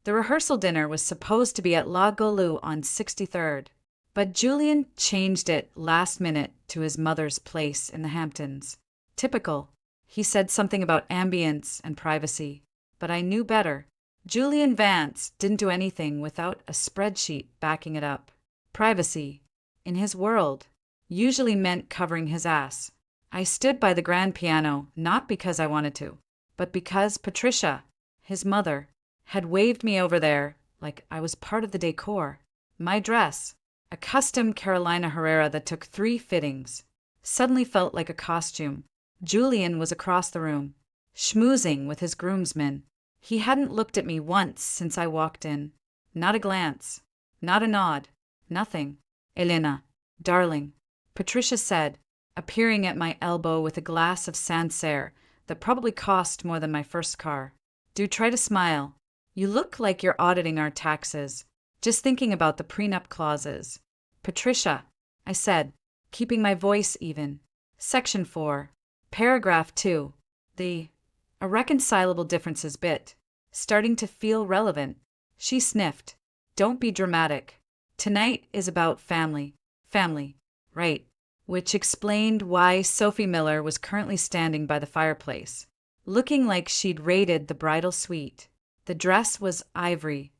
The rehearsal dinner was supposed to be at La Golu on 63rd, but Julian changed it last minute to his mother's place in the Hamptons. Typical. He said something about ambience and privacy, but I knew better. Julian Vance didn't do anything without a spreadsheet backing it up. Privacy, in his world, usually meant covering his ass. I stood by the grand piano not because I wanted to, but because Patricia, his mother, had waved me over there like I was part of the decor. My dress, a custom Carolina Herrera that took 3 fittings, suddenly felt like a costume. Julian was across the room, schmoozing with his groomsmen. He hadn't looked at me once since I walked in. Not a glance, not a nod, nothing. Elena, darling, Patricia said, appearing at my elbow with a glass of Sancerre that probably cost more than my first car. Do try to smile. You look like you're auditing our taxes, just thinking about the prenup clauses. Patricia, I said, keeping my voice even. Section 4, Paragraph 2, the irreconcilable differences bit, starting to feel relevant. She sniffed. Don't be dramatic. Tonight is about family. Family, right. Which explained why Sophie Miller was currently standing by the fireplace, looking like she'd raided the bridal suite. The dress was ivory,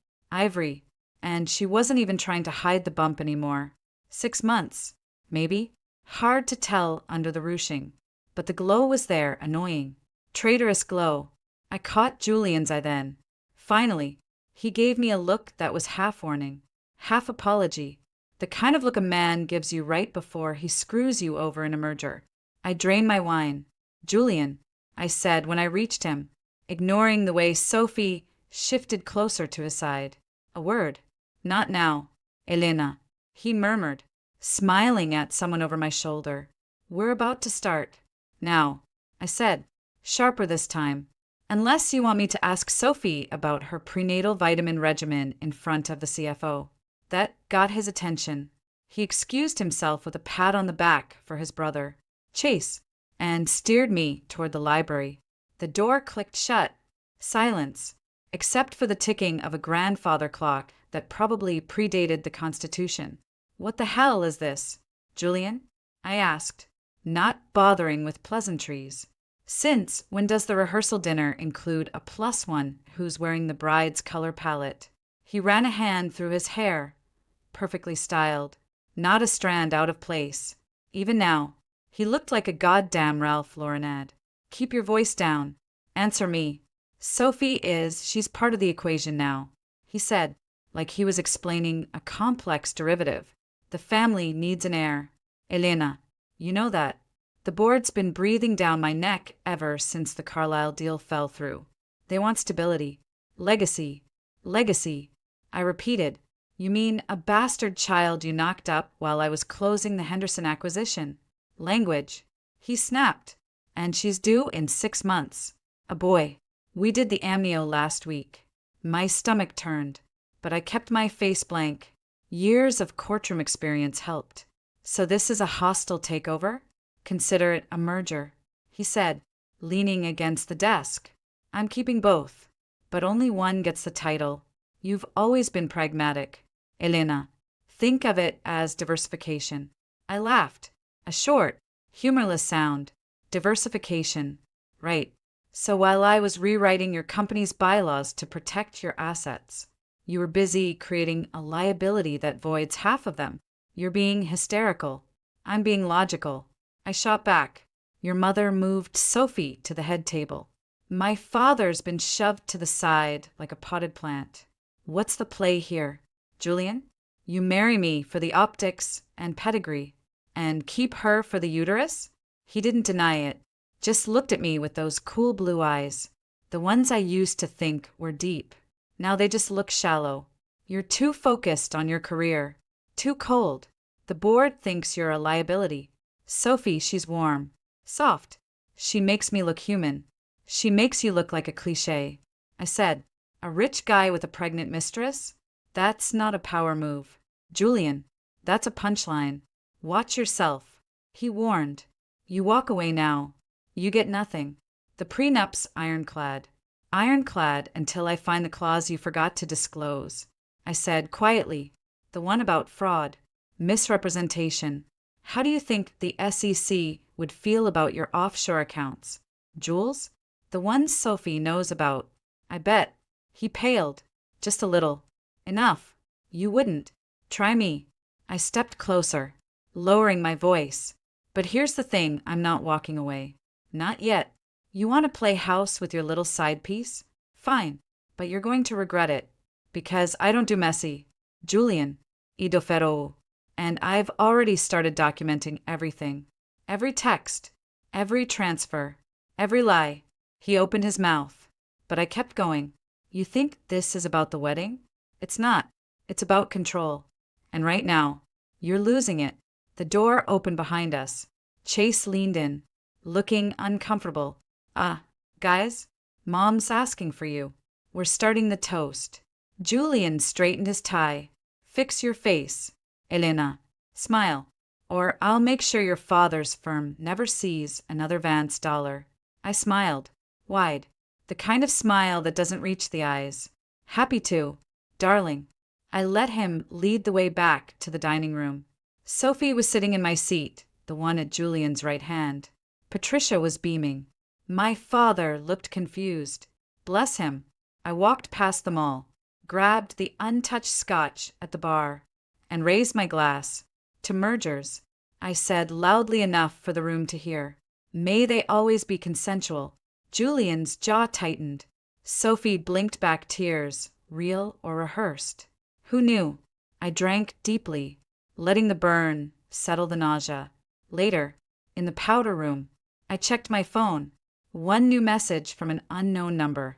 and she wasn't even trying to hide the bump anymore. 6 months, maybe? Hard to tell under the ruching, but the glow was there, annoying. Traitorous glow. I caught Julian's eye then. Finally, he gave me a look that was half warning, half apology. The kind of look a man gives you right before he screws you over in a merger. I drained my wine. Julian, I said when I reached him, ignoring the way Sophie shifted closer to his side. A word. Not now, Elena, he murmured, smiling at someone over my shoulder. We're about to start. Now, I said, sharper this time. Unless you want me to ask Sophie about her prenatal vitamin regimen in front of the CFO. That got his attention. He excused himself with a pat on the back for his brother, Chase, and steered me toward the library. The door clicked shut. Silence, except for the ticking of a grandfather clock that probably predated the Constitution. What the hell is this, Julian? I asked, not bothering with pleasantries. Since when does the rehearsal dinner include a +1 who's wearing the bride's color palette? He ran a hand through his hair, perfectly styled, not a strand out of place. Even now, he looked like a goddamn Ralph Laurenad. Keep your voice down. Answer me. She's part of the equation now, he said, like he was explaining a complex derivative. The family needs an heir. Elena, you know that. The board's been breathing down my neck ever since the Carlyle deal fell through. They want stability. Legacy. Legacy. I repeated. You mean a bastard child you knocked up while I was closing the Henderson acquisition? Language. He snapped. And she's due in 6 months. A boy. We did the amnio last week. My stomach turned, but I kept my face blank. Years of courtroom experience helped. So this is a hostile takeover? Consider it a merger, he said, leaning against the desk. I'm keeping both, but only one gets the title. You've always been pragmatic, Elena. Think of it as diversification. I laughed. A short, humorless sound. Diversification. Right. So while I was rewriting your company's bylaws to protect your assets, you were busy creating a liability that voids half of them. You're being hysterical. I'm being logical. I shot back. Your mother moved Sophie to the head table. My father's been shoved to the side like a potted plant. What's the play here, Julian? You marry me for the optics and pedigree, and keep her for the uterus? He didn't deny it, just looked at me with those cool blue eyes, the ones I used to think were deep. Now they just look shallow. You're too focused on your career, too cold. The board thinks you're a liability. Sophie, she's warm, soft. She makes me look human. She makes you look like a cliché. I said, a rich guy with a pregnant mistress? That's not a power move. Julian, that's a punchline. Watch yourself. He warned. You walk away now. You get nothing. The prenup's ironclad. Ironclad until I find the clause you forgot to disclose, I said quietly. The one about fraud, misrepresentation. How do you think the SEC would feel about your offshore accounts? Jules? The ones Sophie knows about. I bet. He paled. Just a little. Enough. You wouldn't. Try me. I stepped closer, lowering my voice. But here's the thing, I'm not walking away. Not yet. You want to play house with your little side piece? Fine. But you're going to regret it. Because I don't do messy. Julian. Idofero. And I've already started documenting everything. Every text. Every transfer. Every lie. He opened his mouth. But I kept going. You think this is about the wedding? It's not. It's about control. And right now, you're losing it. The door opened behind us. Chase leaned in, looking uncomfortable. Guys, Mom's asking for you. We're starting the toast. Julian straightened his tie. Fix your face, Elena. Smile, or I'll make sure your father's firm never sees another Vance dollar. I smiled, wide, the kind of smile that doesn't reach the eyes. Happy to, darling. I let him lead the way back to the dining room. Sophie was sitting in my seat, the one at Julian's right hand. Patricia was beaming. My father looked confused. Bless him. I walked past them all, grabbed the untouched scotch at the bar, and raised my glass. To mergers, I said loudly enough for the room to hear. May they always be consensual. Julian's jaw tightened. Sophie blinked back tears, real or rehearsed. Who knew? I drank deeply, letting the burn settle the nausea. Later, in the powder room, I checked my phone. One new message from an unknown number.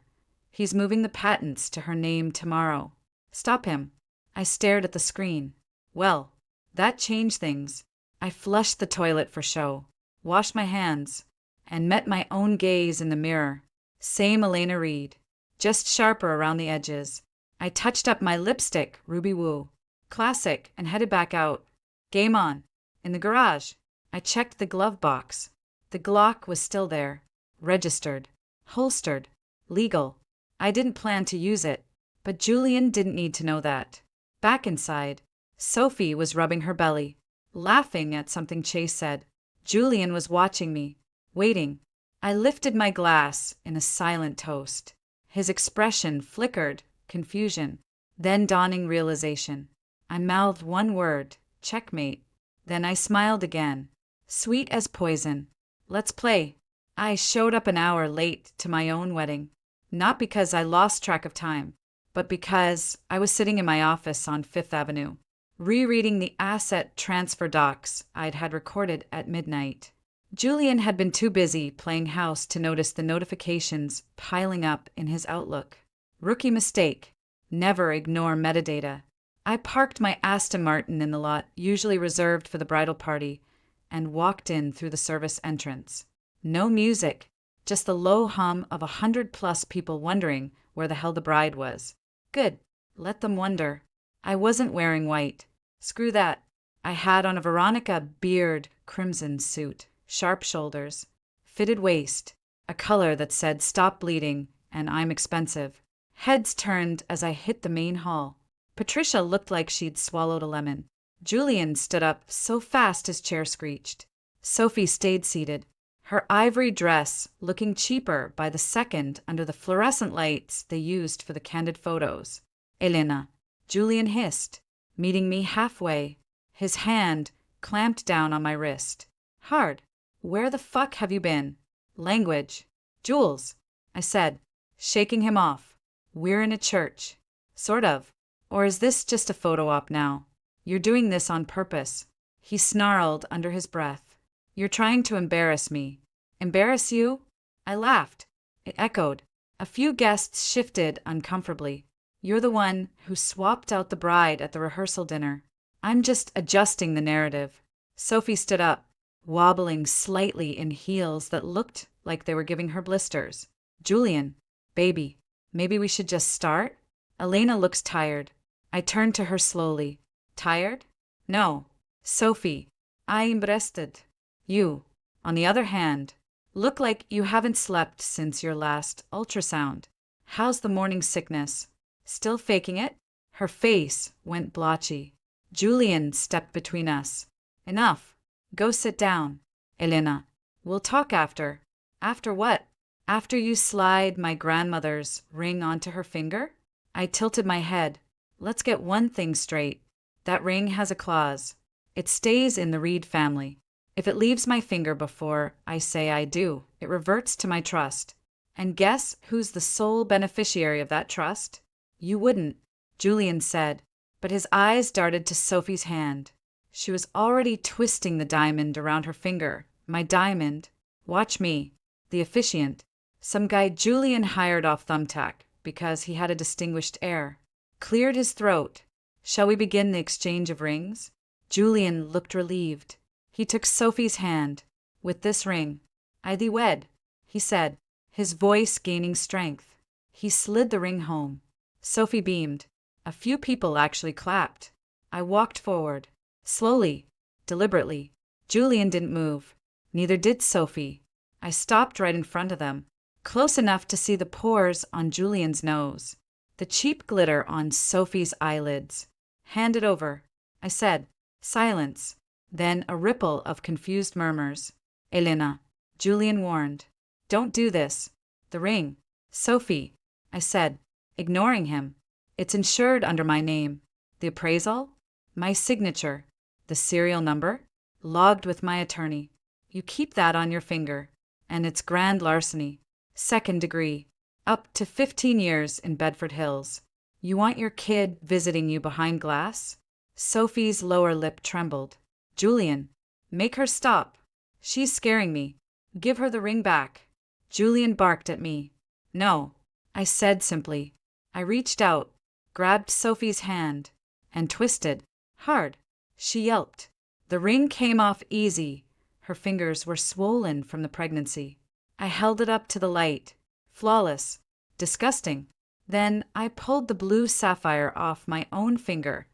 He's moving the patents to her name tomorrow. Stop him. I stared at the screen. Well, that changed things. I flushed the toilet for show, washed my hands, and met my own gaze in the mirror. Same Elena Reed, just sharper around the edges. I touched up my lipstick, Ruby Woo. Classic, and headed back out. Game on. In the garage, I checked the glove box. The Glock was still there. Registered. Holstered. Legal. I didn't plan to use it, but Julian didn't need to know that. Back inside, Sophie was rubbing her belly, laughing at something Chase said. Julian was watching me, waiting. I lifted my glass in a silent toast. His expression flickered, confusion, then dawning realization. I mouthed one word, checkmate. Then I smiled again, sweet as poison. Let's play. I showed up an hour late to my own wedding, not because I lost track of time, but because I was sitting in my office on Fifth Avenue, rereading the asset transfer docs I'd had recorded at midnight. Julian had been too busy playing house to notice the notifications piling up in his Outlook. Rookie mistake. Never ignore metadata. I parked my Aston Martin in the lot usually reserved for the bridal party and walked in through the service entrance. No music, just the low hum of 100+ people wondering where the hell the bride was. Good. Let them wonder. I wasn't wearing white. Screw that. I had on a Veronica Beard crimson suit, sharp shoulders, fitted waist, a color that said stop bleeding and I'm expensive. Heads turned as I hit the main hall. Patricia looked like she'd swallowed a lemon. Julian stood up so fast his chair screeched. Sophie stayed seated, her ivory dress looking cheaper by the second under the fluorescent lights they used for the candid photos. Elena, Julian hissed, meeting me halfway, his hand clamped down on my wrist. Hard. Where the fuck have you been? Language. Jules, I said, shaking him off. We're in a church. Sort of. Or is this just a photo op now? You're doing this on purpose. He snarled under his breath. You're trying to embarrass me. Embarrass you? I laughed. It echoed. A few guests shifted uncomfortably. You're the one who swapped out the bride at the rehearsal dinner. I'm just adjusting the narrative. Sophie stood up, wobbling slightly in heels that looked like they were giving her blisters. Julian, baby, maybe we should just start? Elena looks tired. I turned to her slowly. Tired? No. Sophie, I'm rested. You, on the other hand, look like you haven't slept since your last ultrasound. How's the morning sickness? Still faking it? Her face went blotchy. Julian stepped between us. Enough. Go sit down. Elena. We'll talk after. After what? After you slide my grandmother's ring onto her finger? I tilted my head. Let's get one thing straight. That ring has a clause. It stays in the Reed family. If it leaves my finger before I say I do, it reverts to my trust. And guess who's the sole beneficiary of that trust? You wouldn't, Julian said, but his eyes darted to Sophie's hand. She was already twisting the diamond around her finger. My diamond. Watch me. The officiant. Some guy Julian hired off Thumbtack because he had a distinguished air. Cleared his throat. Shall we begin the exchange of rings? Julian looked relieved. He took Sophie's hand. With this ring, I thee wed, he said, his voice gaining strength. He slid the ring home. Sophie beamed. A few people actually clapped. I walked forward. Slowly, deliberately. Julian didn't move. Neither did Sophie. I stopped right in front of them, close enough to see the pores on Julian's nose, the cheap glitter on Sophie's eyelids. Hand it over, I said. Silence. Then a ripple of confused murmurs. Elena, Julian warned. Don't do this. The ring. Sophie, I said, ignoring him. It's insured under my name. The appraisal? My signature. The serial number? Logged with my attorney. You keep that on your finger. And it's grand larceny. 2nd degree. Up to 15 years in Bedford Hills. You want your kid visiting you behind glass? Sophie's lower lip trembled. Julian, make her stop. She's scaring me. Give her the ring back. Julian barked at me. No, I said simply. I reached out, grabbed Sophie's hand, and twisted. Hard. She yelped. The ring came off easy. Her fingers were swollen from the pregnancy. I held it up to the light. Flawless. Disgusting. Then I pulled the blue sapphire off my own finger.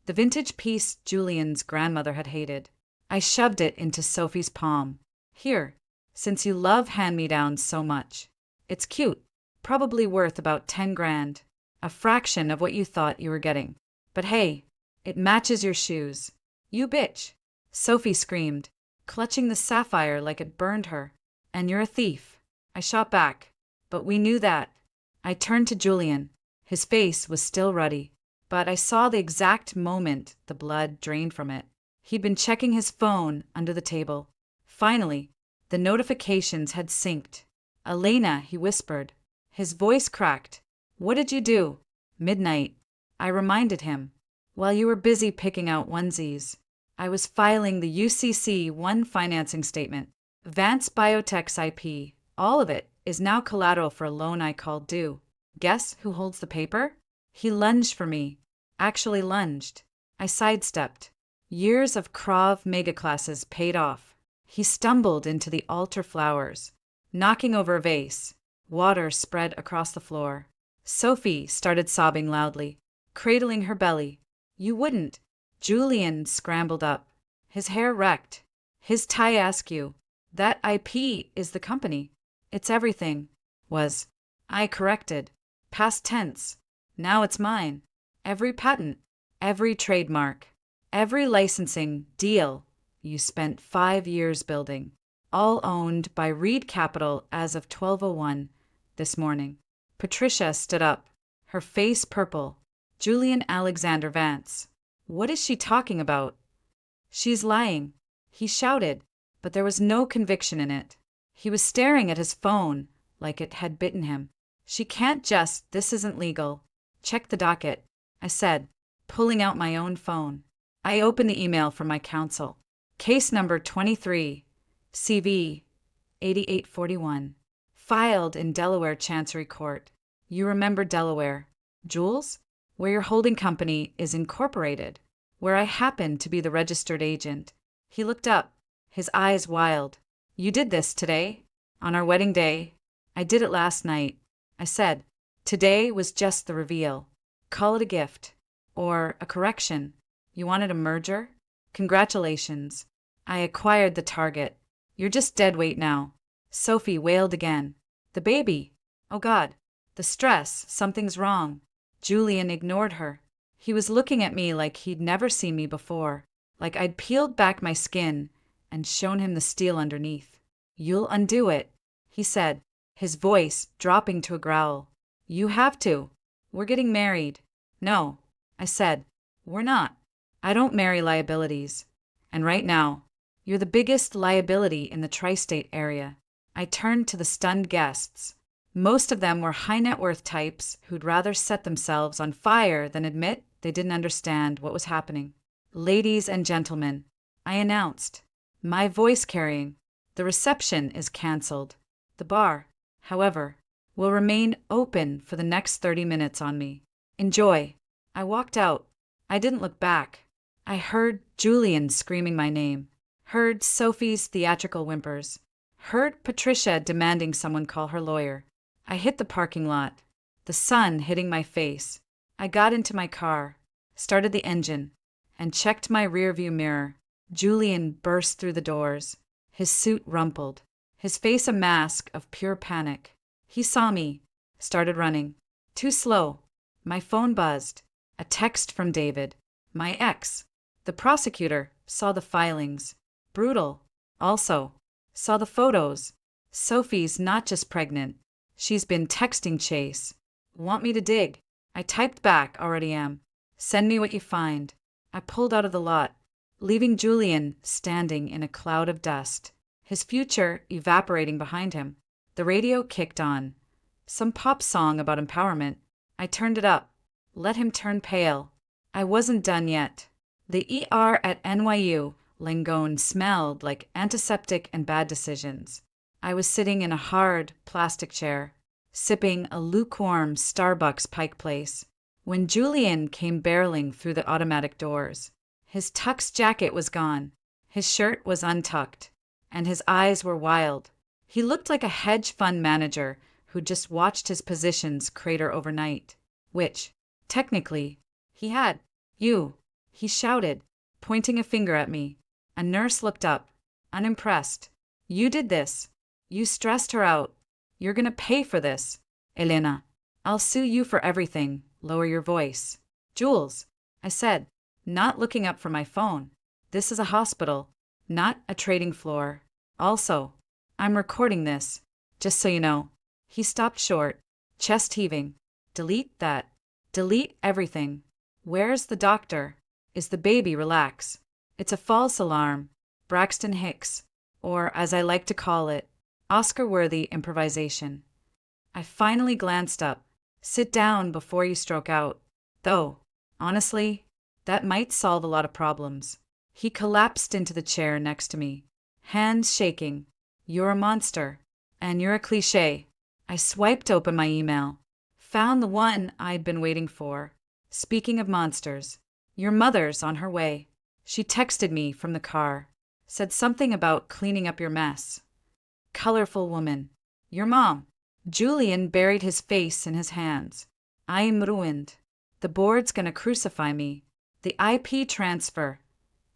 The vintage piece Julian's grandmother had hated. I shoved it into Sophie's palm. Here, since you love hand-me-downs so much. It's cute. Probably worth about 10 grand. A fraction of what you thought you were getting. But hey, it matches your shoes. You bitch. Sophie screamed, clutching the sapphire like it burned her. And you're a thief. I shot back. But we knew that. I turned to Julian. His face was still ruddy. But I saw the exact moment the blood drained from it. He'd been checking his phone under the table. Finally, the notifications had synced. Elena, he whispered. His voice cracked. What did you do? Midnight. I reminded him. While you were busy picking out onesies, I was filing the UCC-1 financing statement. Vance Biotech's IP, all of it, is now collateral for a loan I called due. Guess who holds the paper? He lunged for me. Actually lunged. I sidestepped. Years of Krav Maga classes paid off. He stumbled into the altar flowers, knocking over a vase. Water spread across the floor. Sophie started sobbing loudly, cradling her belly. You wouldn't. Julian scrambled up, his hair wrecked. His tie askew. That IP is the company. It's everything. Was. I corrected. Past tense. Now it's mine. Every patent. Every trademark. Every licensing deal you spent 5 years building. All owned by Reed Capital as of 12:01 this morning. Patricia stood up, her face purple. Julian Alexander Vance. What is she talking about? She's lying. He shouted, but there was no conviction in it. He was staring at his phone like it had bitten him. She can't just, this isn't legal. Check the docket, I said, pulling out my own phone. I opened the email from my counsel. Case number 23, CV 8841. Filed in Delaware Chancery Court. You remember Delaware, Jules? Where your holding company is incorporated, where I happen to be the registered agent. He looked up, his eyes wild. You did this today? On our wedding day? I did it last night. I said, today was just the reveal. Call it a gift. Or a correction. You wanted a merger? Congratulations. I acquired the target. You're just dead weight now. Sophie wailed again. The baby. Oh God. The stress, something's wrong. Julian ignored her. He was looking at me like he'd never seen me before, like I'd peeled back my skin and shown him the steel underneath. You'll undo it, he said, his voice dropping to a growl. You have to. We're getting married. No, I said. We're not. I don't marry liabilities. And right now, you're the biggest liability in the tri-state area. I turned to the stunned guests. Most of them were high net worth types who'd rather set themselves on fire than admit they didn't understand what was happening. Ladies and gentlemen, I announced, my voice carrying, the reception is cancelled. The bar, however, will remain open for the next 30 minutes on me. Enjoy. I walked out. I didn't look back. I heard Julian screaming my name, heard Sophie's theatrical whimpers, heard Patricia demanding someone call her lawyer. I hit the parking lot, the sun hitting my face. I got into my car, started the engine, and checked my rearview mirror. Julian burst through the doors, his suit rumpled, his face a mask of pure panic. He saw me, started running. Too slow. My phone buzzed. A text from David, my ex. The prosecutor saw the filings. Brutal. Also, saw the photos. Sophie's not just pregnant. She's been texting Chase. Want me to dig? I typed back, already am. Send me what you find. I pulled out of the lot, leaving Julian standing in a cloud of dust, his future evaporating behind him. The radio kicked on. Some pop song about empowerment. I turned it up. Let him turn pale. I wasn't done yet. The ER at NYU Langone smelled like antiseptic and bad decisions. I was sitting in a hard plastic chair, sipping a lukewarm Starbucks Pike Place, when Julian came barreling through the automatic doors. His tux jacket was gone, his shirt was untucked, and his eyes were wild. He looked like a hedge fund manager who just watched his positions crater overnight, which, technically, he had. You, he shouted, pointing a finger at me. A nurse looked up, unimpressed. You did this. You stressed her out. You're gonna pay for this. Elena, I'll sue you for everything. Lower your voice. Jules, I said, not looking up from my phone. This is a hospital, not a trading floor. Also, I'm recording this, just so you know. He stopped short, chest heaving. Delete that. Delete everything. Where's the doctor? Is the baby? Relax. It's a false alarm. Braxton Hicks, or as I like to call it, Oscar-worthy improvisation. I finally glanced up. Sit down before you stroke out. Though, honestly, that might solve a lot of problems. He collapsed into the chair next to me, hands shaking. You're a monster, and you're a cliché. I swiped open my email, found the one I'd been waiting for. Speaking of monsters, your mother's on her way. She texted me from the car, said something about cleaning up your mess. Colorful woman. Your mom. Julian buried his face in his hands. I'm ruined. The board's gonna crucify me. The IP transfer.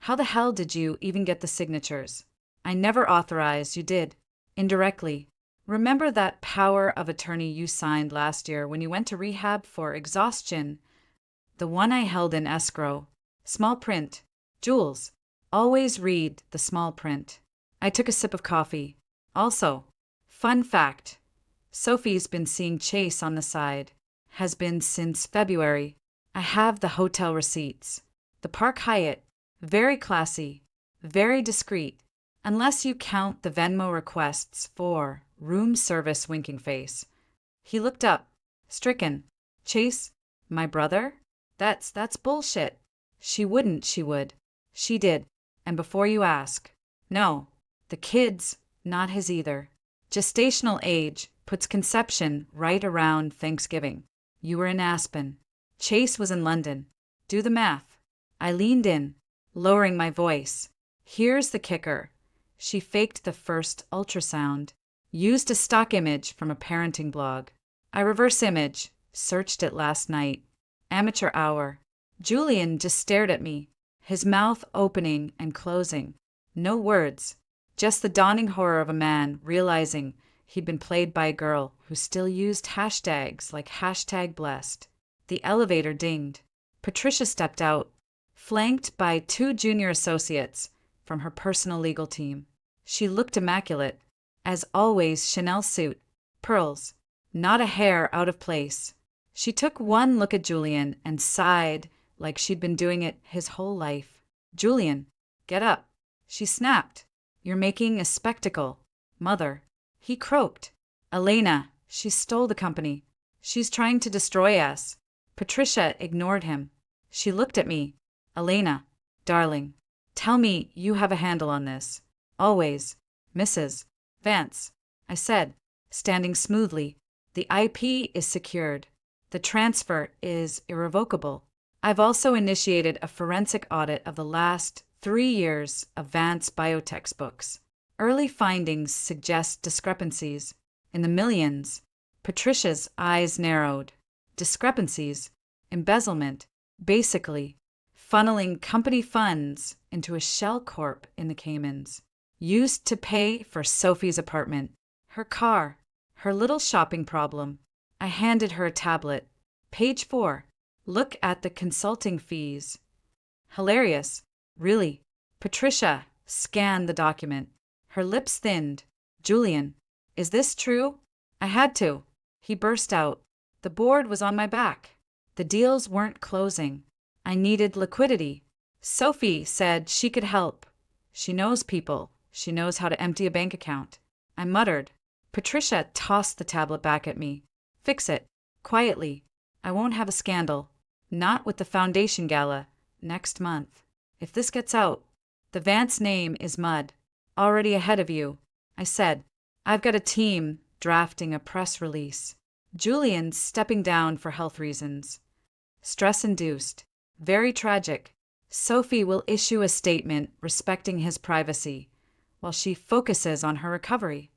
How the hell did you even get the signatures? I never authorized, you did. Indirectly. Remember that power of attorney you signed last year when you went to rehab for exhaustion? The one I held in escrow. Small print. Jules, always read the small print. I took a sip of coffee. Also, fun fact, Sophie's been seeing Chase on the side. Has been since February. I have the hotel receipts. The Park Hyatt. Very classy. Very discreet. Unless you count the Venmo requests for room service winking face. He looked up, stricken. Chase, my brother? That's bullshit. She wouldn't, she would. She did. And before you ask. No, the kid's not his either. Gestational age puts conception right around Thanksgiving. You were in Aspen. Chase was in London. Do the math. I leaned in, lowering my voice. Here's the kicker. She faked the first ultrasound. Used a stock image from a parenting blog. I reverse image, searched it last night. Amateur hour. Julian just stared at me, his mouth opening and closing. No words, just the dawning horror of a man realizing he'd been played by a girl who still used hashtags like #blessed. The elevator dinged. Patricia stepped out, flanked by 2 junior associates from her personal legal team. She looked immaculate. As always, Chanel suit, pearls, not a hair out of place. She took one look at Julian and sighed like she'd been doing it his whole life. "Julian, get up," she snapped. "You're making a spectacle, Mother." He croaked. "Elena, she stole the company. She's trying to destroy us." Patricia ignored him. She looked at me. "Elena, darling, tell me you have a handle on this. Always, Mrs. Vance," I said, standing smoothly. "The IP is secured. The transfer is irrevocable. I've also initiated a forensic audit of the last 3 years of Vance biotextbooks. Early findings suggest discrepancies in the millions." Patricia's eyes narrowed. Discrepancies, embezzlement, basically funneling company funds into a shell corp in the Caymans, used to pay for Sophie's apartment, her car, her little shopping problem. I handed her a tablet. "Page 4. Look at the consulting fees." "Hilarious. Really?" Patricia scanned the document. Her lips thinned. "Julian, is this true?" "I had to." He burst out. "The board was on my back. The deals weren't closing. I needed liquidity. Sophie said she could help. She knows people. She knows how to empty a bank account." I muttered. Patricia tossed the tablet back at me. "Fix it. Quietly. I won't have a scandal. Not with the foundation gala. Next month. If this gets out, the Vance name is mud. Already ahead of you," I said. "I've got a team drafting a press release. Julian's stepping down for health reasons. Stress-induced. Very tragic. Sophie will issue a statement respecting his privacy while she focuses on her recovery.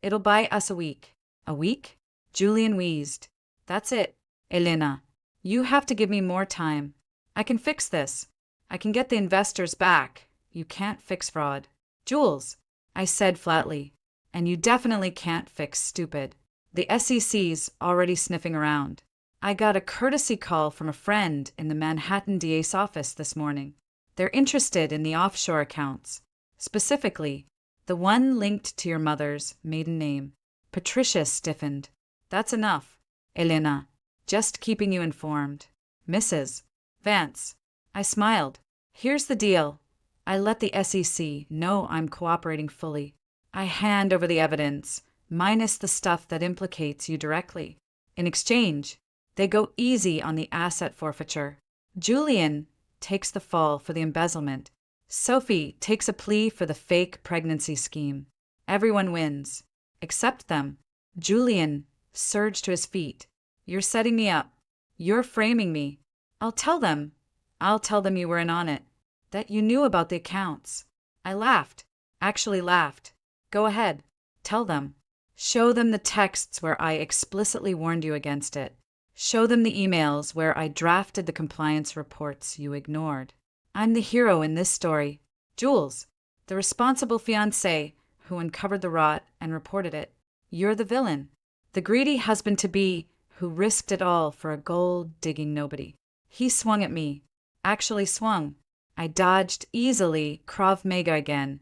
It'll buy us a week." "A week?" Julian wheezed. "That's it, Elena. You have to give me more time. I can fix this. I can get the investors back. You can't fix fraud." "Jules," I said flatly, "and you definitely can't fix stupid. The SEC's already sniffing around. I got a courtesy call from a friend in the Manhattan DA's office this morning. They're interested in the offshore accounts, specifically the one linked to your mother's maiden name." Patricia stiffened. "That's enough, Elena. Just keeping you informed. Mrs. Vance." I smiled. "Here's the deal. I let the SEC know I'm cooperating fully. I hand over the evidence, minus the stuff that implicates you directly. In exchange, they go easy on the asset forfeiture. Julian takes the fall for the embezzlement. Sophie takes a plea for the fake pregnancy scheme. Everyone wins. Except them." Julian surged to his feet. "You're setting me up. You're framing me. I'll tell them you were in on it. That you knew about the accounts." I laughed. Actually laughed. "Go ahead. Tell them. Show them the texts where I explicitly warned you against it. Show them the emails where I drafted the compliance reports you ignored. I'm the hero in this story. Jules, the responsible fiancé who uncovered the rot and reported it. You're the villain. The greedy husband-to-be who risked it all for a gold-digging nobody." He swung at me. Actually swung. I dodged easily, Krav Maga again,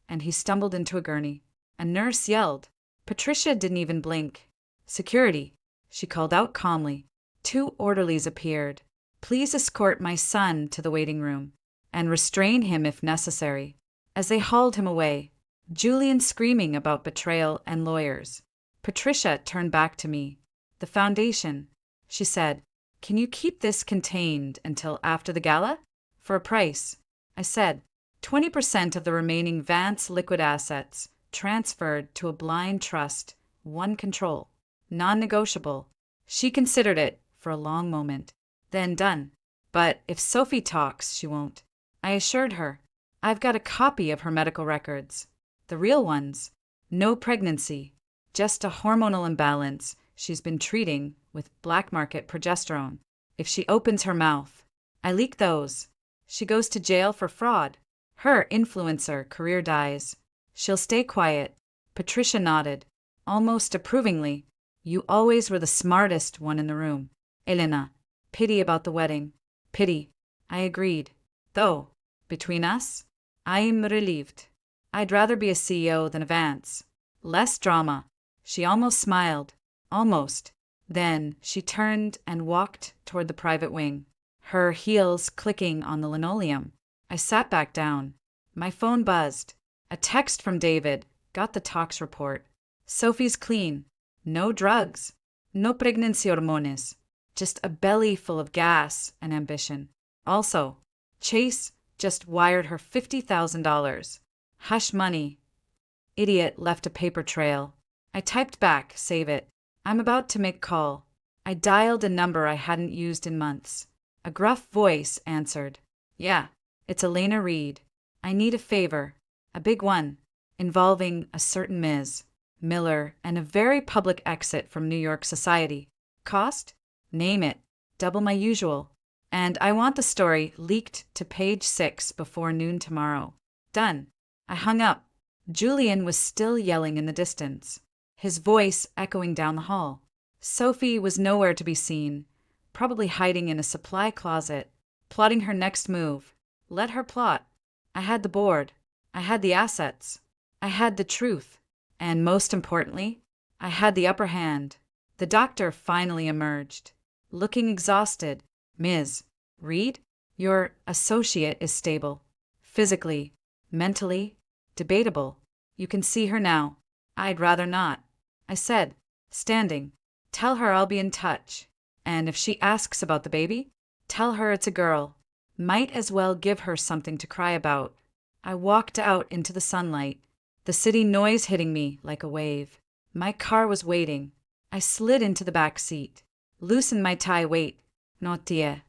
and he stumbled into a gurney. A nurse yelled. Patricia didn't even blink. "Security," she called out calmly. 2 orderlies appeared. "Please escort my son to the waiting room, and restrain him if necessary." As they hauled him away, Julian screaming about betrayal and lawyers, Patricia turned back to me. "The foundation," she said. "Can you keep this contained until after the gala?" "For a price," I said. 20% of the remaining Vance liquid assets transferred to a blind trust, one control, non-negotiable. She considered it for a long moment. Then done. "But if Sophie talks, she won't," I assured her. "I've got a copy of her medical records. The real ones. No pregnancy. Just a hormonal imbalance she's been treating with black market progesterone. If she opens her mouth, I leak those. She goes to jail for fraud. Her influencer career dies. She'll stay quiet." Patricia nodded. almost approvingly. You always were the smartest one in the room. Elena, pity about the wedding. Pity. I agreed. Though, between us, I'm relieved. I'd rather be a CEO than a Vance. Less drama. She almost smiled. Almost. Then she turned and walked toward the private wing, her heels clicking on the linoleum. I sat back down. My phone buzzed. A text from David. Got the tox report. Sophie's clean. No drugs. No pregnancy hormones. Just a belly full of gas and ambition. Also, Chase just wired her $50,000. Hush money. Idiot left a paper trail. I typed back, save it. I'm about to make call. I dialed a number I hadn't used in months. A gruff voice answered. Yeah, it's Elena Reed. I need a favor. A big one. Involving a certain Ms. Miller and a very public exit from New York society. Cost? Name it. Double my usual. And I want the story leaked to page 6 before noon tomorrow. Done. I hung up. Julian was still yelling in the distance, his voice echoing down the hall. Sophie was nowhere to be seen, probably hiding in a supply closet, plotting her next move. Let her plot. I had the board. I had the assets. I had the truth. And most importantly, I had the upper hand. The doctor finally emerged, looking exhausted. Ms. Reed, your associate is stable. Physically, mentally, debatable. You can see her now. I'd rather not. I said, standing. Tell her I'll be in touch. And if she asks about the baby, tell her it's a girl. Might as well give her something to cry about. I walked out into the sunlight, the city noise hitting me like a wave. My car was waiting. I slid into the back seat, loosened my tie. Wait, not tie.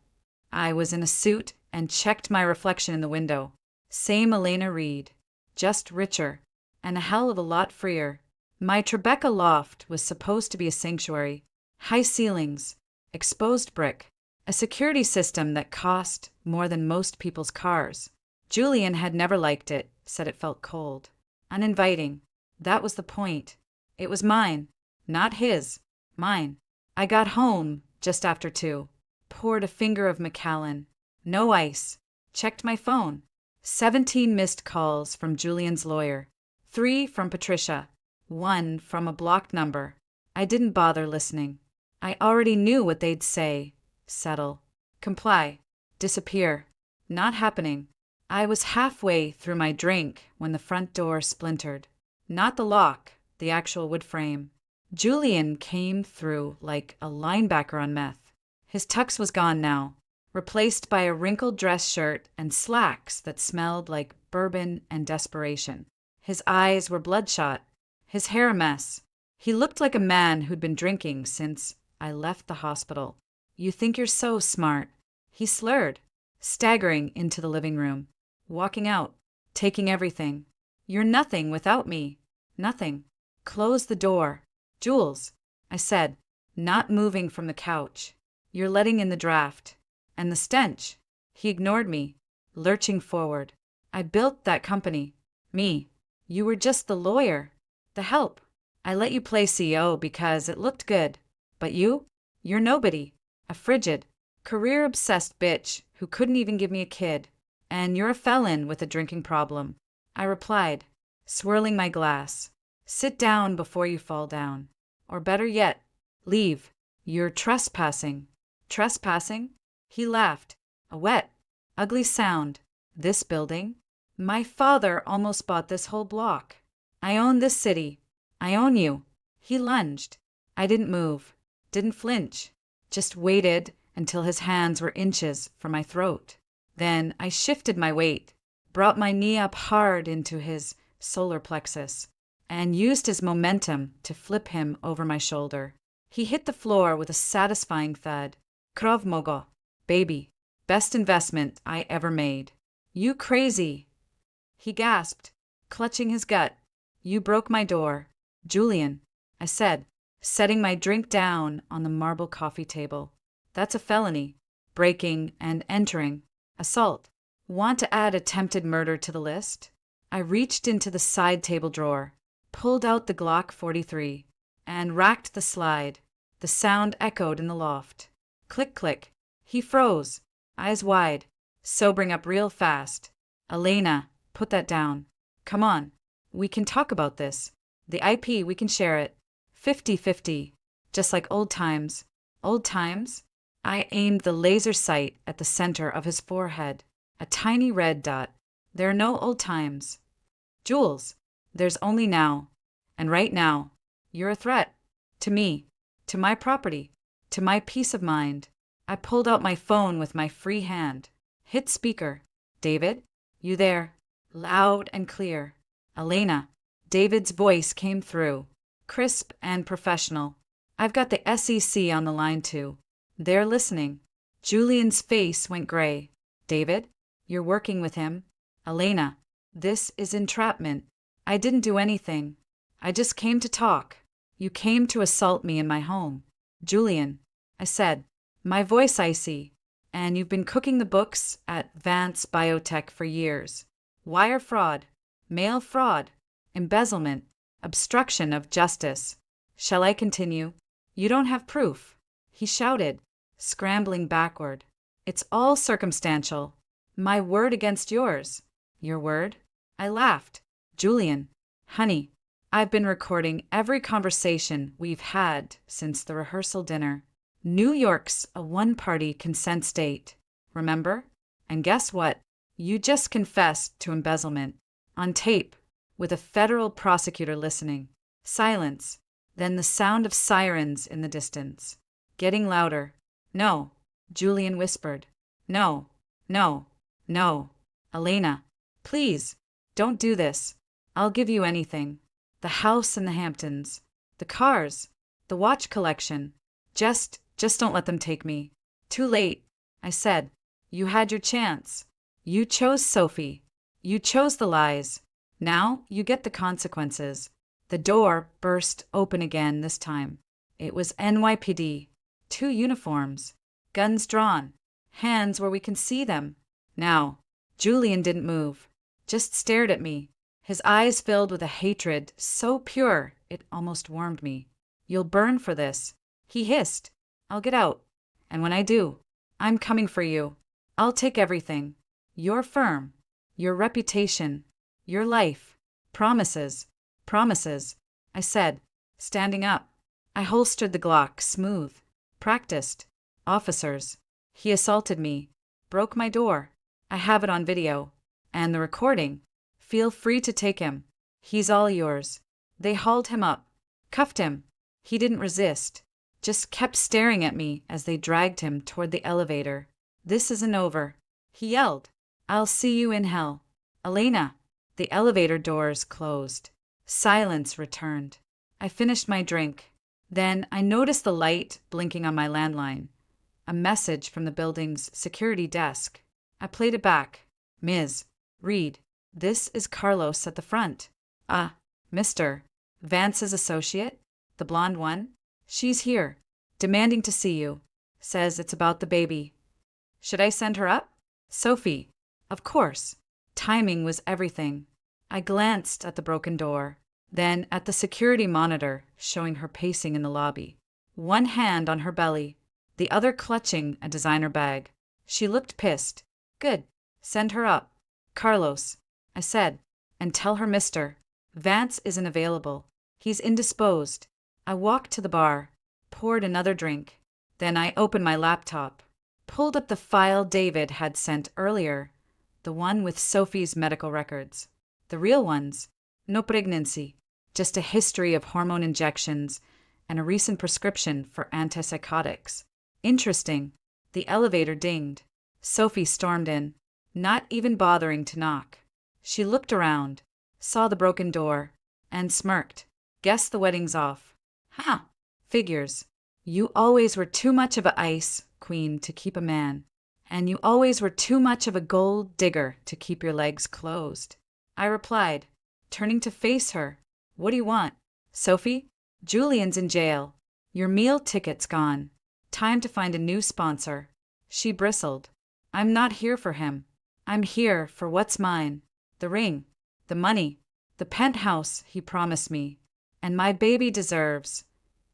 I was in a suit and checked my reflection in the window. Same Elena Reed, just richer, and a hell of a lot freer. My Tribeca loft was supposed to be a sanctuary. High ceilings, exposed brick, a security system that cost more than most people's cars. Julian had never liked it, said it felt cold, uninviting. That was the point. It was mine, not his, mine. I got home just after 2, poured a finger of Macallan. No ice. Checked my phone. 17 missed calls from Julian's lawyer, 3 from Patricia, 1 from a blocked number. I didn't bother listening. I already knew what they'd say. Settle. Comply. Disappear. Not happening. I was halfway through my drink when the front door splintered. Not the lock, the actual wood frame. Julian came through like a linebacker on meth. His tux was gone now, replaced by a wrinkled dress shirt and slacks that smelled like bourbon and desperation. His eyes were bloodshot, his hair a mess. He looked like a man who'd been drinking since I left the hospital. You think you're so smart. He slurred, staggering into the living room, walking out, taking everything. You're nothing without me. Nothing. Close the door. Jules, I said, not moving from the couch. You're letting in the draft. And the stench. He ignored me, lurching forward. I built that company. Me. You were just the lawyer. The help. I let you play CEO because it looked good. But you're nobody. A frigid, career-obsessed bitch who couldn't even give me a kid. And you're a felon with a drinking problem. I replied, swirling my glass. Sit down before you fall down. Or better yet, leave. You're trespassing. Trespassing? He laughed. A wet, ugly sound. This building? My father almost bought this whole block. I own this city. I own you. He lunged. I didn't move. Didn't flinch. Just waited until his hands were inches from my throat. Then I shifted my weight, brought my knee up hard into his solar plexus, and used his momentum to flip him over my shoulder. He hit the floor with a satisfying thud. Krav Maga. Baby. Best investment I ever made. You crazy. He gasped, clutching his gut. You broke my door. Julian, I said, setting my drink down on the marble coffee table. That's a felony. Breaking and entering. Assault. Want to add attempted murder to the list? I reached into the side table drawer, pulled out the Glock 43, and racked the slide. The sound echoed in the loft. Click, click. He froze, eyes wide, sobering up real fast. Elena, put that down. Come on. We can talk about this. The IP, we can share it. 50-50. Just like old times. Old times? I aimed the laser sight at the center of his forehead. A tiny red dot. There are no old times. Jules, there's only now. And right now, you're a threat. To me. To my property. To my peace of mind. I pulled out my phone with my free hand. Hit speaker. David? You there? Loud and clear. Elena. David's voice came through. Crisp and professional. I've got the SEC on the line too. They're listening. Julian's face went gray. David? You're working with him? Elena. This is entrapment. I didn't do anything. I just came to talk. You came to assault me in my home. Julian. I said. My voice icy. And you've been cooking the books at Vance Biotech for years. Wire fraud. Mail fraud. Embezzlement. Obstruction of justice. Shall I continue? You don't have proof. He shouted, scrambling backward. It's all circumstantial. My word against yours. Your word? I laughed. Julian. Honey, I've been recording every conversation we've had since the rehearsal dinner. New York's a one-party consent state. Remember? And guess what? You just confessed to embezzlement. On tape, with a federal prosecutor listening. Silence. Then the sound of sirens in the distance. Getting louder. No, Julian whispered. No, no, no. Elena, please, don't do this. I'll give you anything. The house in the Hamptons. The cars. The watch collection. Just don't let them take me. Too late, I said. You had your chance. You chose Sophie. You chose the lies. Now you get the consequences. The door burst open again this time. It was NYPD. 2 uniforms. Guns drawn. Hands where we can see them. Now, Julian didn't move. Just stared at me. His eyes filled with a hatred so pure it almost warmed me. You'll burn for this. He hissed. I'll get out. And when I do, I'm coming for you. I'll take everything. Your firm. Your reputation. Your life. Promises. Promises. I said, standing up. I holstered the Glock, smooth. Practiced. Officers. He assaulted me. Broke my door. I have it on video. And the recording. Feel free to take him. He's all yours. They hauled him up. Cuffed him. He didn't resist. Just kept staring at me as they dragged him toward the elevator. This isn't over. He yelled. I'll see you in hell. Elena. The elevator doors closed. Silence returned. I finished my drink. Then I noticed the light blinking on my landline. A message from the building's security desk. I played it back. Ms. Reed. This is Carlos at the front. Mr. Vance's associate? The blonde one? She's here. Demanding to see you. Says it's about the baby. Should I send her up? Sophie. Of course. Timing was everything. I glanced at the broken door, then at the security monitor showing her pacing in the lobby. One hand on her belly, the other clutching a designer bag. She looked pissed. Good. Send her up. Carlos, I said, and tell her Mr. Vance isn't available. He's indisposed. I walked to the bar, poured another drink. Then I opened my laptop, pulled up the file David had sent earlier, the one with Sophie's medical records. The real ones. No pregnancy, just a history of hormone injections and a recent prescription for antipsychotics. Interesting. The elevator dinged. Sophie stormed in, not even bothering to knock. She looked around, saw the broken door, and smirked. Guess the wedding's off. Huh. Figures. You always were too much of a ice queen to keep a man, and you always were too much of a gold digger to keep your legs closed. I replied, turning to face her. What do you want? Sophie? Julian's in jail. Your meal ticket's gone. Time to find a new sponsor. She bristled. I'm not here for him. I'm here for what's mine. The ring. The money. The penthouse he promised me. And my baby deserves.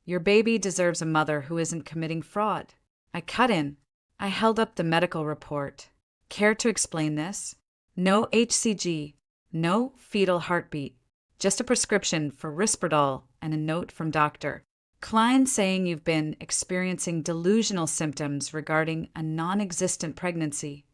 Your baby deserves a mother who isn't committing fraud. I cut in. I held up the medical report. Care to explain this? No HCG, no fetal heartbeat, just a prescription for Risperdal and a note from doctor Klein saying you've been experiencing delusional symptoms regarding a non-existent pregnancy.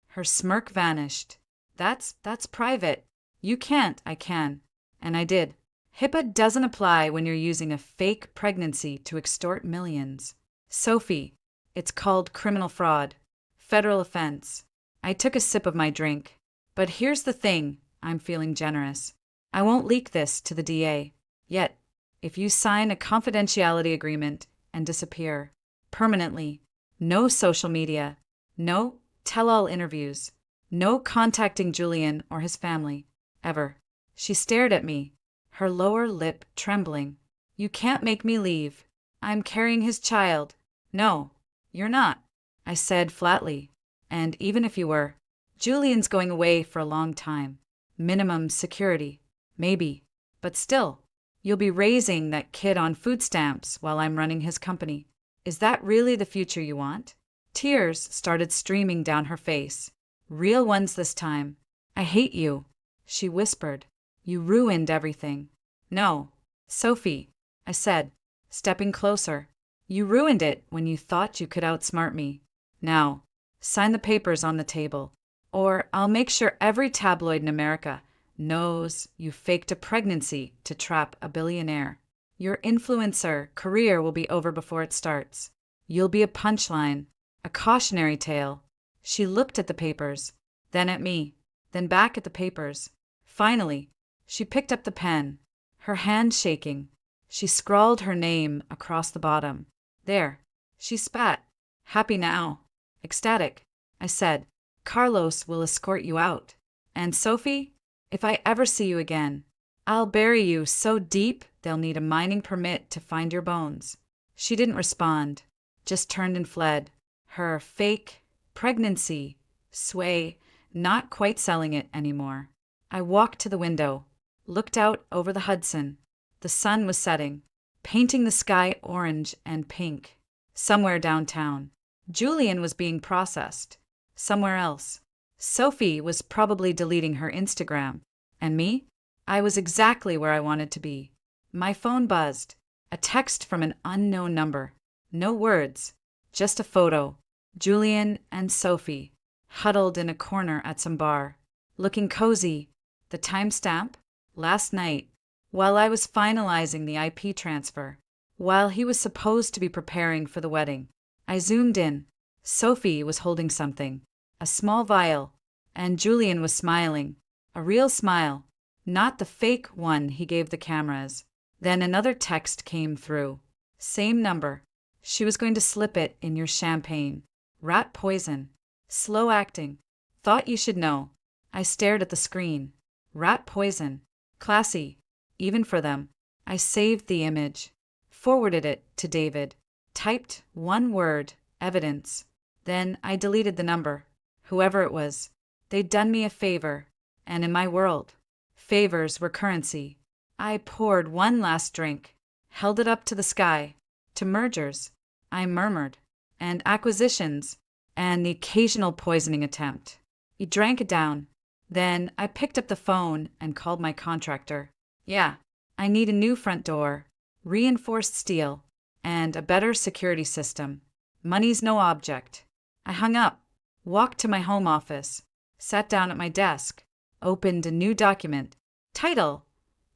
Her smirk vanished. That's private. You can't, I can. And I did. HIPAA doesn't apply when you're using a fake pregnancy to extort millions. Sophie, it's called criminal fraud. Federal offense. I took a sip of my drink. But here's the thing, I'm feeling generous. I won't leak this to the DA. Yet, if you sign a confidentiality agreement and disappear permanently, no social media, no tell-all interviews, no contacting Julian or his family, ever. She stared at me, her lower lip trembling. You can't make me leave. I'm carrying his child. No, you're not, I said flatly. And even if you were, Julian's going away for a long time. Minimum security, maybe. But still, you'll be raising that kid on food stamps while I'm running his company. Is that really the future you want? Tears started streaming down her face. Real ones this time. I hate you, she whispered. You ruined everything. No, Sophie, I said, stepping closer. You ruined it when you thought you could outsmart me. Now, sign the papers on the table, or I'll make sure every tabloid in America knows you faked a pregnancy to trap a billionaire. Your influencer career will be over before it starts. You'll be a punchline, a cautionary tale. She looked at the papers, then at me, then back at the papers. Finally, she picked up the pen, her hand shaking. She scrawled her name across the bottom. There, she spat. Happy now. Ecstatic. I said, Carlos will escort you out. And Sophie, if I ever see you again, I'll bury you so deep they'll need a mining permit to find your bones. She didn't respond, just turned and fled. Her fake pregnancy sway not quite selling it anymore. I walked to the window, looked out over the Hudson. The sun was setting, painting the sky orange and pink. Somewhere downtown, Julian was being processed. Somewhere else, Sophie was probably deleting her Instagram. And me? I was exactly where I wanted to be. My phone buzzed. A text from an unknown number. No words, just a photo. Julian and Sophie, huddled in a corner at some bar, looking cozy. The timestamp? Last night, while I was finalizing the IP transfer, while he was supposed to be preparing for the wedding. I zoomed in. Sophie was holding something, a small vial, and Julian was smiling. A real smile, not the fake one he gave the cameras. Then another text came through. Same number. She was going to slip it in your champagne. Rat poison. Slow acting. Thought you should know. I stared at the screen. Rat poison. Classy. Even for them. I saved the image. Forwarded it to David. Typed one word, evidence. Then I deleted the number. Whoever it was. They'd done me a favor. And in my world, favors were currency. I poured one last drink. Held it up to the sky. To mergers. I murmured. And acquisitions. And the occasional poisoning attempt. He drank it down. Then I picked up the phone and called my contractor. Yeah, I need a new front door, reinforced steel, and a better security system. Money's no object. I hung up, walked to my home office, sat down at my desk, opened a new document. Title: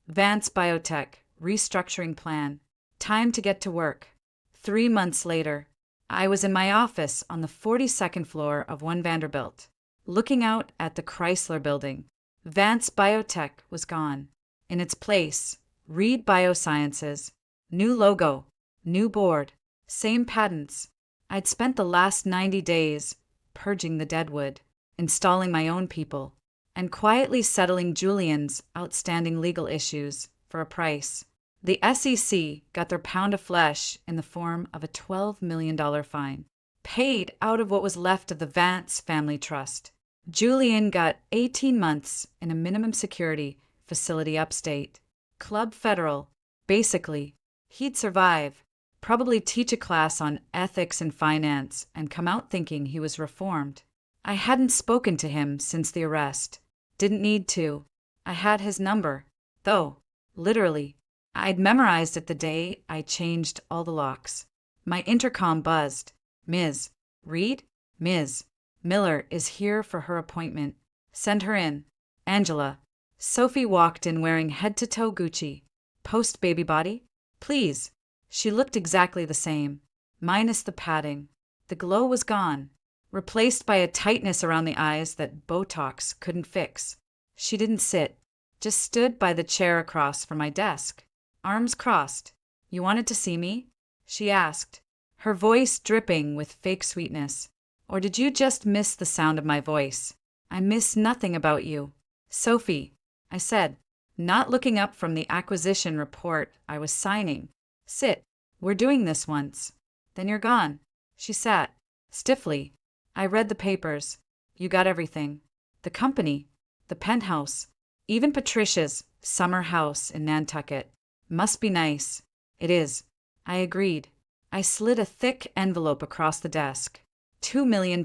Vance Biotech Restructuring Plan. Time to get to work. 3 months later, I was in my office on the 42nd floor of One Vanderbilt, looking out at the Chrysler Building. Vance Biotech was gone. In its place, Reed Biosciences. New logo, new board, same patents. I'd spent the last 90 days purging the deadwood, installing my own people, and quietly settling Julian's outstanding legal issues for a price. The SEC got their pound of flesh in the form of a $12 million fine, paid out of what was left of the Vance family trust. Julian got 18 months in a minimum security facility upstate. Club Federal. Basically, he'd survive, probably teach a class on ethics and finance, and come out thinking he was reformed. I hadn't spoken to him since the arrest. Didn't need to. I had his number, though, literally. I'd memorized it the day I changed all the locks. My intercom buzzed. Ms. Reed? Ms. Miller is here for her appointment. Send her in. Angela. Sophie walked in wearing head-to-toe Gucci. Post-baby body? Please. She looked exactly the same, minus the padding. The glow was gone, replaced by a tightness around the eyes that Botox couldn't fix. She didn't sit, just stood by the chair across from my desk, arms crossed. You wanted to see me? She asked, her voice dripping with fake sweetness. Or did you just miss the sound of my voice? I miss nothing about you. Sophie, I said, not looking up from the acquisition report I was signing. Sit. We're doing this once. Then you're gone. She sat, stiffly. I read the papers. You got everything. The company, the penthouse, even Patricia's summer house in Nantucket. Must be nice. It is. I agreed. I slid a thick envelope across the desk. $2 million.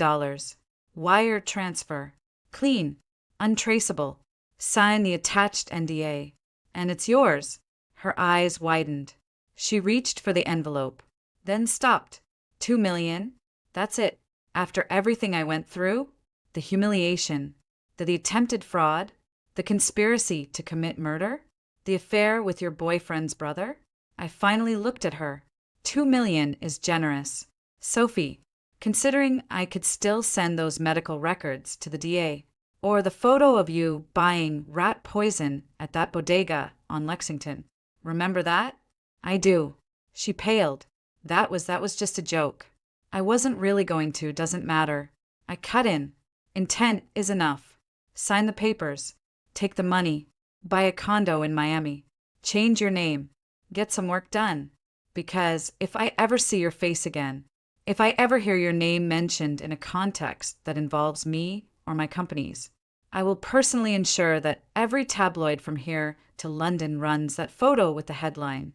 Wire transfer. Clean. Untraceable. Sign the attached NDA. And it's yours. Her eyes widened. She reached for the envelope, then stopped. $2 million? That's it. After everything I went through? The humiliation, the attempted fraud, the conspiracy to commit murder, the affair with your boyfriend's brother? I finally looked at her. $2 million is generous. Sophie, considering I could still send those medical records to the DA, or the photo of you buying rat poison at that bodega on Lexington. Remember that? I do. She paled. That was just a joke. I wasn't really going to, doesn't matter. I cut in. Intent is enough. Sign the papers. Take the money. Buy a condo in Miami. Change your name. Get some work done. Because if I ever see your face again, if I ever hear your name mentioned in a context that involves me or my companies, I will personally ensure that every tabloid from here to London runs that photo with the headline,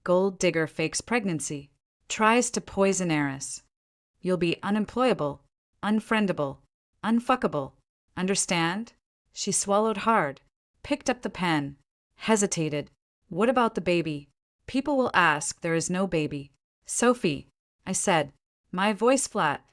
Gold digger fakes pregnancy, tries to poison heiress. You'll be unemployable, unfriendable, unfuckable. Understand? She swallowed hard, picked up the pen, hesitated. What about the baby? People will ask, there is no baby. Sophie, I said, my voice flat.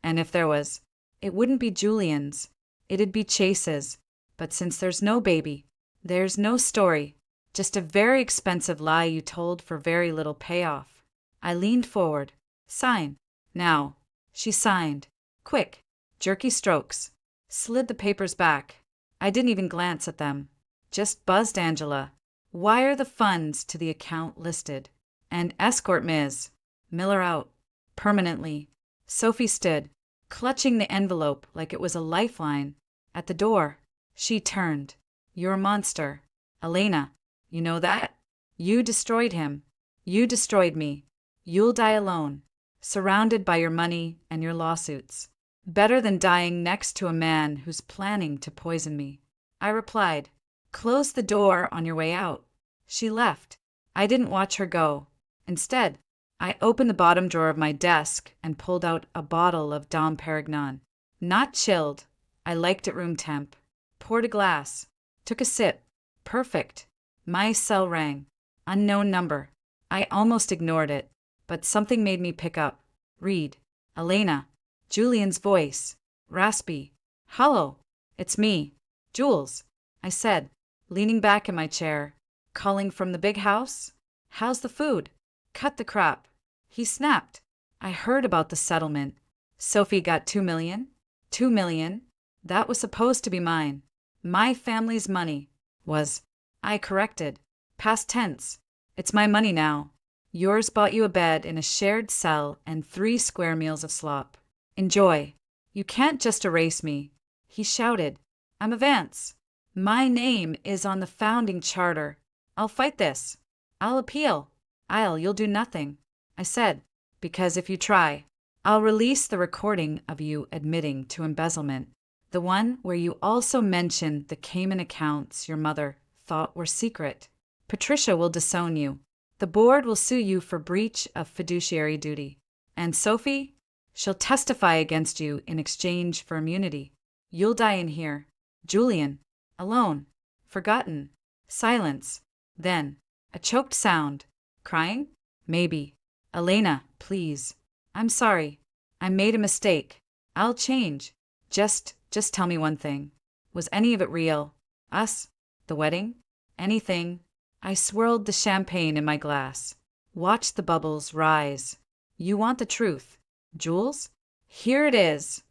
And if there was, it wouldn't be Julian's. It'd be Chase's. But since there's no baby, there's no story. Just a very expensive lie you told for very little payoff. I leaned forward. Sign. Now. She signed. Quick. Jerky strokes. Slid the papers back. I didn't even glance at them. Just buzzed Angela. Wire the funds to the account listed. And escort Ms. Miller out. Permanently. Sophie stood, clutching the envelope like it was a lifeline. At the door. She turned. You're a monster. Elena. You know that? You destroyed him. You destroyed me. You'll die alone, surrounded by your money and your lawsuits. Better than dying next to a man who's planning to poison me. I replied, close the door on your way out. She left. I didn't watch her go. Instead, I opened the bottom drawer of my desk and pulled out a bottle of Dom Perignon. Not chilled. I liked it room temp. Poured a glass. Took a sip. Perfect. My cell rang. Unknown number. I almost ignored it, but something made me pick up. Read. Elena. Julian's voice. Raspy. Hello. It's me. Jules. I said, leaning back in my chair. Calling from the big house? How's the food? Cut the crap. He snapped. I heard about the settlement. Sophie got $2 million? $2 million? That was supposed to be mine. My family's money. Was. I corrected. Past tense. It's my money now. Yours bought you a bed in a shared cell and 3 square meals of slop. Enjoy. You can't just erase me. He shouted. I'm a Vance. My name is on the founding charter. I'll fight this. I'll appeal. You'll do nothing. I said, because if you try, I'll release the recording of you admitting to embezzlement. The one where you also mentioned the Cayman accounts your mother thought were secret. Patricia will disown you. The board will sue you for breach of fiduciary duty. And Sophie? She'll testify against you in exchange for immunity. You'll die in here. Julian. Alone. Forgotten. Silence. Then, a choked sound. Crying? Maybe. Elena, please. I'm sorry. I made a mistake. I'll change. Just tell me one thing. Was any of it real? Us? The wedding? Anything? I swirled the champagne in my glass. Watched the bubbles rise. You want the truth, Jules? Here it is.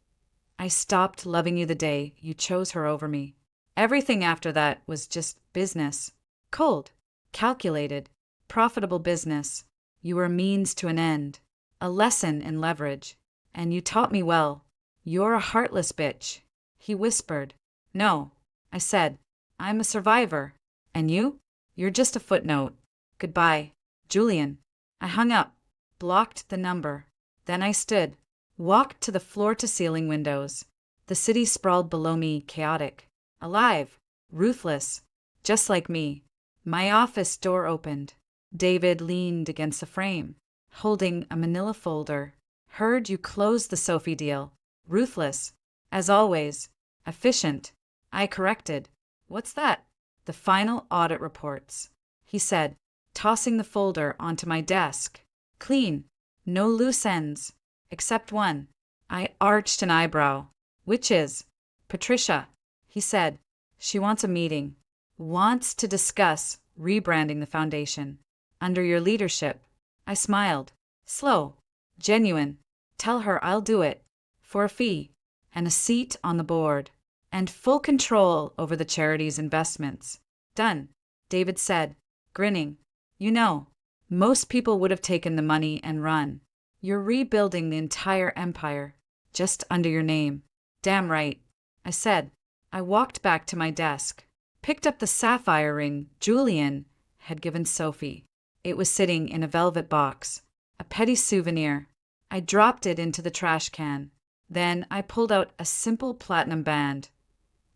I stopped loving you the day you chose her over me. Everything after that was just business. Cold. Calculated. Profitable business. You were a means to an end. A lesson in leverage. And you taught me well. You're a heartless bitch. He whispered. No. I said. I'm a survivor. And you? You're just a footnote. Goodbye, Julian. I hung up. Blocked the number. Then I stood. Walked to the floor-to-ceiling windows. The city sprawled below me, chaotic. Alive. Ruthless. Just like me. My office door opened. David leaned against the frame, holding a manila folder. Heard you closed the Sophie deal. Ruthless. As always. Efficient. I corrected. What's that? The final audit reports, he said, tossing the folder onto my desk. Clean. No loose ends. Except one. I arched an eyebrow. Which is? Patricia, he said. She wants a meeting. Wants to discuss rebranding the foundation. Under your leadership. I smiled. Slow. Genuine. Tell her I'll do it. For a fee. And a seat on the board. And full control over the charity's investments. Done, David said, grinning. You know, most people would have taken the money and run. You're rebuilding the entire empire, just under your name. Damn right, I said. I walked back to my desk, picked up the sapphire ring Julian had given Sophie. It was sitting in a velvet box, a petty souvenir. I dropped it into the trash can. Then I pulled out a simple platinum band.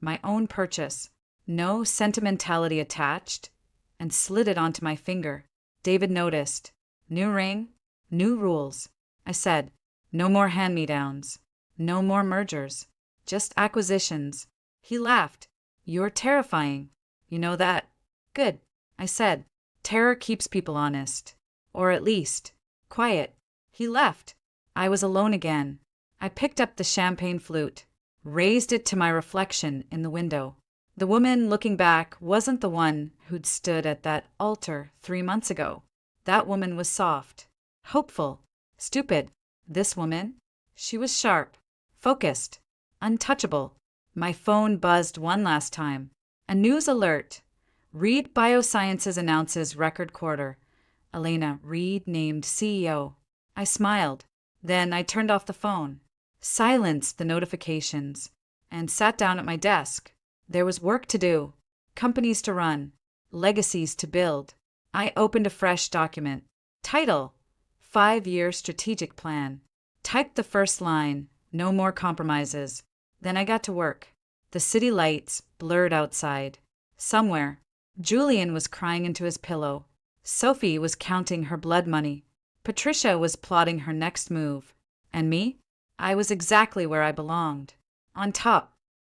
My own purchase, no sentimentality attached, and slid it onto my finger. David noticed. New ring, new rules. I said, no more hand-me-downs, no more mergers, just acquisitions. He laughed. You're terrifying. You know that? Good, I said. Terror keeps people honest. Or at least, quiet. He left. I was alone again. I picked up the champagne flute, raised it to my reflection in the window. The woman looking back wasn't the one who'd stood at that altar 3 months ago. That woman was soft, hopeful, stupid. This woman? She was sharp, focused, untouchable. My phone buzzed one last time. A news alert. Reed Biosciences announces record quarter. Elena Reed named CEO. I smiled. Then I turned off the phone, silenced the notifications, and sat down at my desk. There was work to do, companies to run, legacies to build. I opened a fresh document. Title: 5-year strategic plan. Typed the first line, no more compromises. Then I got to work. The city lights blurred outside. Somewhere, Julian was crying into his pillow. Sophie was counting her blood money. Patricia was plotting her next move. And me? I was exactly where I belonged. On top,